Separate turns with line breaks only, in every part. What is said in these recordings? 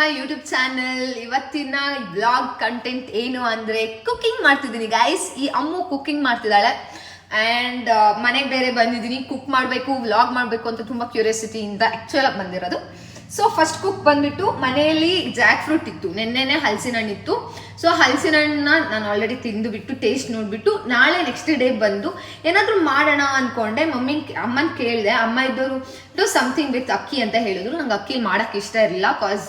My YouTube channel. ಇವತ್ತಿನ blog content ಏನು ಅಂದರೆ ಕುಕಿಂಗ್ ಮಾಡ್ತಿದ್ದೀನಿ ಗೈಸ್. ಈ ಅಮ್ಮು ಕುಕಿಂಗ್ ಮಾಡ್ತಿದ್ದಾಳೆ ಆ್ಯಂಡ್ ಮನೆಗೆ ಬೇರೆ ಬಂದಿದ್ದೀನಿ. ಕುಕ್ ಮಾಡಬೇಕು, ವ್ಲಾಗ್ ಮಾಡಬೇಕು ಅಂತ ತುಂಬ ಕ್ಯೂರಿಯಾಸಿಟಿಯಿಂದ ಆ್ಯಕ್ಚುಲಾಗಿ ಬಂದಿರೋದು. ಸೊ ಫಸ್ಟ್ ಕುಕ್ ಬಂದ್ಬಿಟ್ಟು ಮನೆಯಲ್ಲಿ ಜಾಕ್ ಫ್ರೂಟ್ ಇತ್ತು, ನೆನ್ನೆನೆ ಹಲಸಿನ ಹಣ್ಣು ಇತ್ತು. ಸೊ ಹಲಸಿನ ಹಣ್ಣನ್ನ ನಾನು ಆಲ್ರೆಡಿ ತಿಂದುಬಿಟ್ಟು ಟೇಸ್ಟ್ ನೋಡಿಬಿಟ್ಟು ನಾಳೆ ನೆಕ್ಸ್ಟ್ ಡೇ ಬಂದು ಏನಾದರೂ ಮಾಡೋಣ ಅಂದ್ಕೊಂಡೆ. ಅಮ್ಮನ ಕೇಳಿದೆ. ಅಮ್ಮ ಇದ್ದವರು ಡೂ ಸಮಥಿಂಗ್ ವಿತ್ ಅಕ್ಕಿ ಅಂತ ಹೇಳಿದ್ರು. ನಂಗೆ ಅಕ್ಕಿ ಮಾಡೋಕ್ಕೆ ಇಷ್ಟ ಇರಲಿಲ್ಲ, ಕಾಸ್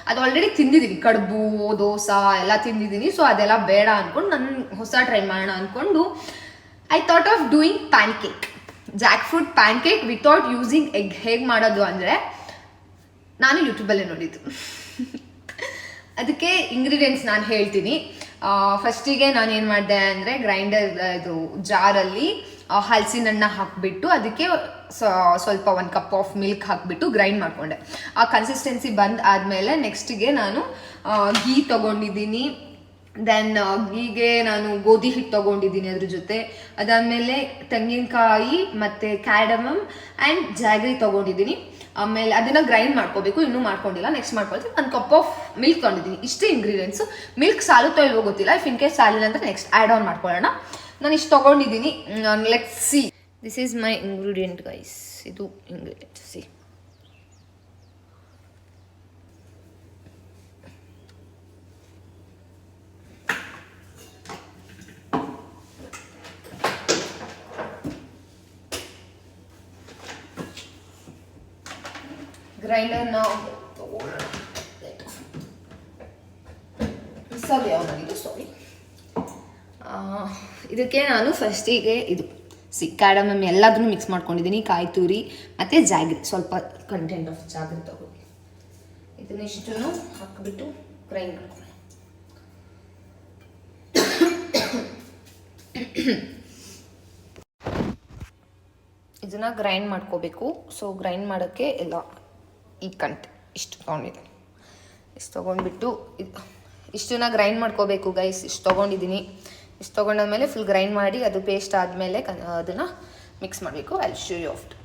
ಅದು ಆಲ್ರೆಡಿ ತಿಂದಿದ್ದೀನಿ, ಕಡುಬು ದೋಸೆ ಎಲ್ಲ ತಿಂದಿದ್ದೀನಿ. ಸೊ ಅದೆಲ್ಲ ಬೇಡ ಅಂದ್ಕೊಂಡು ನಾನು ಹೊಸ ಟ್ರೈ ಮಾಡೋಣ ಅಂದ್ಕೊಂಡು I thought of doing PAN cake, Jack fruit PAN cake without using egg. ಹೇಗೆ ಮಾಡೋದು ಅಂದರೆ ನಾನು ಯೂಟ್ಯೂಬಲ್ಲೇ ನೋಡಿದ್ದು. ಅದಕ್ಕೆ ಇಂಗ್ರೀಡಿಯೆಂಟ್ಸ್ ನಾನು ಹೇಳ್ತೀನಿ. ಫಸ್ಟಿಗೆ ನಾನು ಏನು ಮಾಡಿದೆ ಅಂದರೆ ಗ್ರೈಂಡರ್ ಇದು ಜಾರಲ್ಲಿ ಹಲಸಿನ ಹಣ್ಣು ಹಾಕಿಬಿಟ್ಟು ಅದಕ್ಕೆ ಸ್ವಲ್ಪ 1 ಕಪ್ ಆಫ್ ಮಿಲ್ಕ್ ಹಾಕಿಬಿಟ್ಟು ಗ್ರೈಂಡ್ ಮಾಡಿಕೊಂಡೆ. ಆ ಕನ್ಸಿಸ್ಟೆನ್ಸಿ ಬಂದು ಆದಮೇಲೆ ನೆಕ್ಸ್ಟಿಗೆ ನಾನು ಗೀ ತೊಗೊಂಡಿದ್ದೀನಿ. ದೆನ್ ಗೀಗೆ ನಾನು ಗೋಧಿ ಹಿಟ್ಟು ತೊಗೊಂಡಿದ್ದೀನಿ ಅದ್ರ ಜೊತೆ. ಅದಾದಮೇಲೆ ತೆಂಗಿನಕಾಯಿ ಮತ್ತು ಕ್ಯಾಡಮಮ್ ಆ್ಯಂಡ್ ಜಾಗ್ರಿ ತೊಗೊಂಡಿದ್ದೀನಿ. ಆಮೇಲೆ ಅದನ್ನು ಗ್ರೈಂಡ್ ಮಾಡ್ಕೋಬೇಕು, ಇನ್ನೂ ಮಾಡ್ಕೊಂಡಿಲ್ಲ, ನೆಕ್ಸ್ಟ್ ಮಾಡ್ಕೊಳ್ತೀನಿ. 1 ಕಪ್ ಆಫ್ ಮಿಲ್ಕ್ ತೊಗೊಂಡಿದ್ದೀನಿ. ಇಷ್ಟೇ ಇಂಗ್ರೀಡಿಯೆಂಟ್ಸು. ಮಿಲ್ಕ್ ಸಾಲುತ್ತೋ ಇಲ್ವೋ ಗೊತ್ತಿಲ್ಲ. ಇಫ್ ಇನ್ ಕೇಸ್ ಸಾಲಿಲ್ಲ ಅಂದರೆ ನೆಕ್ಸ್ಟ್ ಆ್ಯಡ್ ಆನ್ ಮಾಡ್ಕೊಳ್ಳೋಣ. ನಾನು ಇಷ್ಟು ತೊಗೊಂಡಿದ್ದೀನಿ. Let's see. This is my ingredient guys. ಇದು ಇಂಗ್ರೀಡಿಯೆಂಟ್ ಸಿ. ಗ್ರೈಂಡರ್ ನಾವು ಸಾರಿ ಇದಕ್ಕೆ ನಾನು ಫಸ್ಟಿಗೆ ಇದು ಕ್ಯಾಡಮಮ್ ಎಲ್ಲದನ್ನು ಮಿಕ್ಸ್ ಮಾಡ್ಕೊಂಡಿದ್ದೀನಿ. ಕಾಯಿ ತುರಿ ಮತ್ತು ಜಾಗ್ರಿ, ಸ್ವಲ್ಪ ಕಂಟೆಂಟ್ ಆಫ್ ಜಾಗ್ರಿ ತಗೊಳ್ಳಿ. ಇದನ್ನಿಷ್ಟನ್ನು ಹಾಕಿಬಿಟ್ಟು ಗ್ರೈಂಡ್ ಮಾಡ್ಕೊಳ್ಳಿ. ಇದನ್ನು ಗ್ರೈಂಡ್ ಮಾಡ್ಕೋಬೇಕು. ಸೊ ಗ್ರೈಂಡ್ ಮಾಡೋಕ್ಕೆ ಎಲ್ಲ ಈ ಇಷ್ಟು ತೊಗೊಂಡಿದ್ದೀನಿ. ಇಷ್ಟು ತೊಗೊಂಡ್ಬಿಟ್ಟು ಇಷ್ಟನ್ನ ಗ್ರೈಂಡ್ ಮಾಡ್ಕೋಬೇಕು ಗೈಸ್. ಇಷ್ಟು ತೊಗೊಂಡಿದ್ದೀನಿ. ಇಷ್ಟು ತೊಗೊಂಡಾದ್ಮೇಲೆ ಫುಲ್ ಗ್ರೈಂಡ್ ಮಾಡಿ ಅದು ಪೇಸ್ಟ್ ಆದಮೇಲೆ ಅದನ್ನು ಮಿಕ್ಸ್ ಮಾಡಬೇಕು. I will show you after.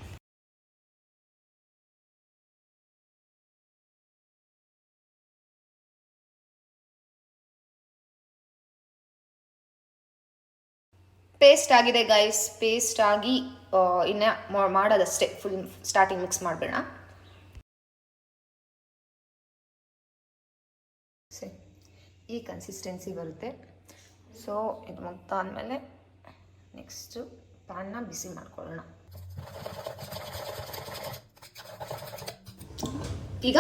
Paste ಆಗಿದೆ ಗೈಸ್. ಪೇಸ್ಟ್ ಆಗಿ ಇನ್ನು ಮಾಡೋದಷ್ಟೇ, ಫುಲ್ ಸ್ಟಾರ್ಟಿಂಗ್ ಮಿಕ್ಸ್ ಮಾಡಬೇಡ. ಈ ಕನ್ಸಿಸ್ಟೆನ್ಸಿ ಬರುತ್ತೆ. ಸೊ ಇದು ಮುಗ್ದ ಆದಮೇಲೆ ನೆಕ್ಸ್ಟು ಪ್ಯಾನ್ನ ಬಿಸಿ ಮಾಡ್ಕೊಳ್ಳೋಣ. ಈಗ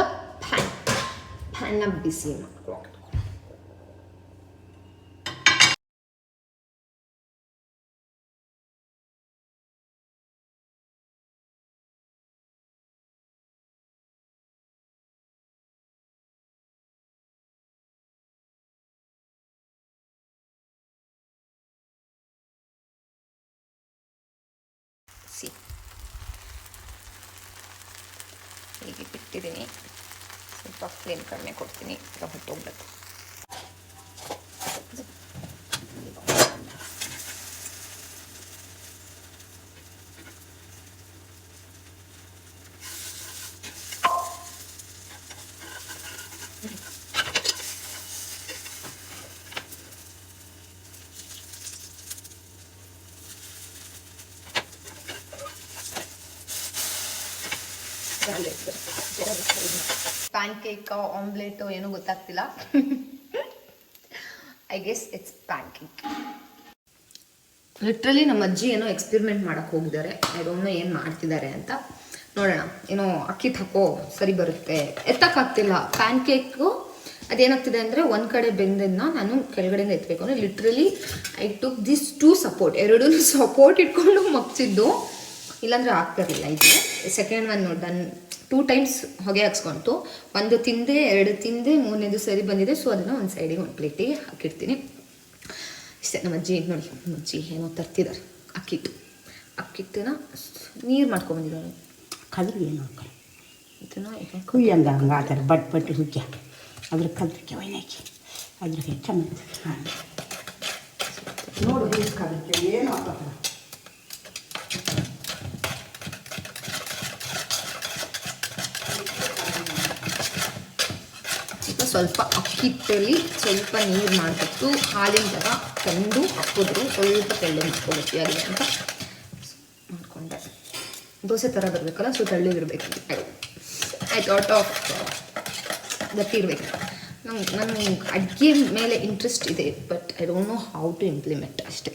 ಪ್ಯಾನ್ನ ಬಿಸಿ ಮಾಡ್ಕೊಳ್ಳೋಣ. ಹೀಗೆ ಬಿಟ್ಟಿದ್ದೀನಿ. ಸ್ವಲ್ಪ ಫ್ಲೇಮ್ ಕಡಿಮೆ ಕೊಡ್ತೀನಿ, ಹೊಟ್ಟೋಗ್ಬೇಕು. ಪ್ಯಾನ್ ಕೇಕ್ ಆಮ್ಲೆಟ್ ಏನೂ ಗೊತ್ತಾಗ್ತಿಲ್ಲ. I guess it's PAN cake. Literally ನಮ್ಮ ಅಜ್ಜಿ ಏನೋ ಎಕ್ಸ್ಪೆರಿಮೆಂಟ್ ಮಾಡೋಕ್ಕೆ ಹೋಗಿದ್ದಾರೆ. ಐ ಡೋಂಟ್ ನೋ ಏನು ಮಾಡ್ತಿದ್ದಾರೆ ಅಂತ. ನೋಡೋಣ. ಏನೋ ಅಕ್ಕಿ ಹಾಕೋ ಸರಿ ಬರುತ್ತೆ, ಎತ್ತಕ್ಕಾಗ್ತಿಲ್ಲ. ಪ್ಯಾನ್ ಕೇಕು ಅದೇನಾಗ್ತಿದೆ ಅಂದರೆ ಒಂದು ಕಡೆ ಬೆಂದನ್ನು ನಾನು ಕೆಳಗಡೆಯಿಂದ ಎತ್ತಬೇಕು ಅಂದರೆ literally I took this 2 support, ಎರಡೂ ಸಪೋರ್ಟ್ ಇಟ್ಕೊಂಡು ಮಗ್ಚಿದ್ದು, ಇಲ್ಲಾಂದರೆ ಆಗ್ತಿರಲಿಲ್ಲ. ಇದು ಸೆಕೆಂಡ್ ಒನ್ ನೋಡಿ, ನಾನು 2 ಟೈಮ್ಸ್ ಹೊಗೆ ಹಾಕ್ಸ್ಕೊಂತು. 1 ತಿಂದೆ, 2 ತಿಂದೆ, 3ನೇದು ಸರಿ ಬಂದಿದೆ. ಸೊ ಅದನ್ನು ಒಂದು ಸೈಡಿಗೆ ಒಂದು ಪ್ಲೇಟಿಗೆ ಹಾಕಿರ್ತೀನಿ. ಇಷ್ಟೇ. ನಮ್ಮ ಅಜ್ಜಿ ನೋಡಿ, ನಮ್ಮ ಅಜ್ಜಿ ಏನೋ ತರ್ತಿದ್ದಾರೆ. ಅಕ್ಕಿಟ್ಟನ್ನ ನೀರು ಮಾಡ್ಕೊಂಬಂದಿದ್ದಾರೆ.
ಕದ್ರು ಏನು
ಇದನ್ನು
ಕುಯ್ಯಂಗ ಹಂಗೆ ಆ ಥರ ಬಟ್ ಹುಗ್ಗಿ ಅದ್ರ ಕದ್ರಕ್ಕೆ ಒಯ್ನಾಕಿ ಅದ್ರಿಗೆ ಚೆನ್ನಾಗಿ ನೋಡಿ ಕದ್ರಕ್ಕೆ ಏನು ಆಗ್ತದೆ.
ಸ್ವಲ್ಪ ಅಕ್ಕಿ ಹಿಟ್ಟಲ್ಲಿ ಸ್ವಲ್ಪ ನೀರು ಮಾಡಿಬಿಟ್ಟು ಹಾಲಿನ ಥರ ತಂದು ಹಾಕಿದ್ರು ಸ್ವಲ್ಪ ತೆಳ್ಳಗೆ ಮಾಡ್ಕೊಳ್ತೀವಿ ಅಂತ ಮಾಡಿಕೊಂಡೆ. ದೋಸೆ ಥರ ಬರಬೇಕಲ್ಲ, ಸೊ ತೆಳ್ಳಗಿರಬೇಕು. ಐ ಥಾಟ್ ಆಫ್ ಗಟ್ಟಿ ಇರಬೇಕು. ನನಗೆ ಅಡುಗೆ ಮೇಲೆ ಇಂಟ್ರೆಸ್ಟ್ ಇದೆ, but I don't know how to implement ಅಷ್ಟೇ.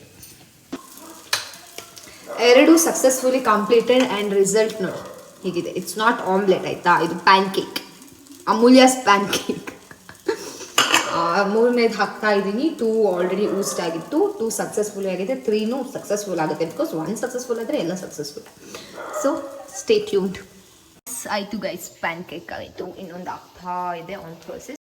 ಎರಡು ಸಕ್ಸಸ್ಫುಲಿ ಕಂಪ್ಲೀಟೆಡ್ ಆ್ಯಂಡ್ ರಿಸಲ್ಟ್ ನೋಡಿ ಹೀಗಿದೆ. ಇಟ್ಸ್ ನಾಟ್ ಆಮ್ಲೆಟ್ ಆಯಿತಾ, ಇದು ಪ್ಯಾನ್ ಕೇಕ್, ಅಮೂಲ್ಯಾಸ್ ಪ್ಯಾನ್ ಕೇಕ್. ಮೂರನೇದು ಹಾಕ್ತಾ ಇದ್ದೀನಿ. 2 ಆಲ್ರೆಡಿ ಯೂಸ್ಡ್ ಆಗಿತ್ತು, 2 ಸಕ್ಸಸ್ಫುಲ್ ಆಗಿದೆ, 3 ಸಕ್ಸಸ್ಫುಲ್ ಆಗುತ್ತೆ. ಬಿಕಾಸ್ 1 ಸಕ್ಸಸ್ಫುಲ್ ಆದರೆ ಎಲ್ಲ ಸಕ್ಸಸ್ಫುಲ್. So stay tuned. ಆಯಿತು ಗೈಸ್, ಪ್ಯಾನ್ ಕೇಕ್ ಆಯಿತು. ಇನ್ನೊಂದು ಆಗ್ತಾ ಇದೆ ಆನ್ ಪ್ರೋಸೆಸ್.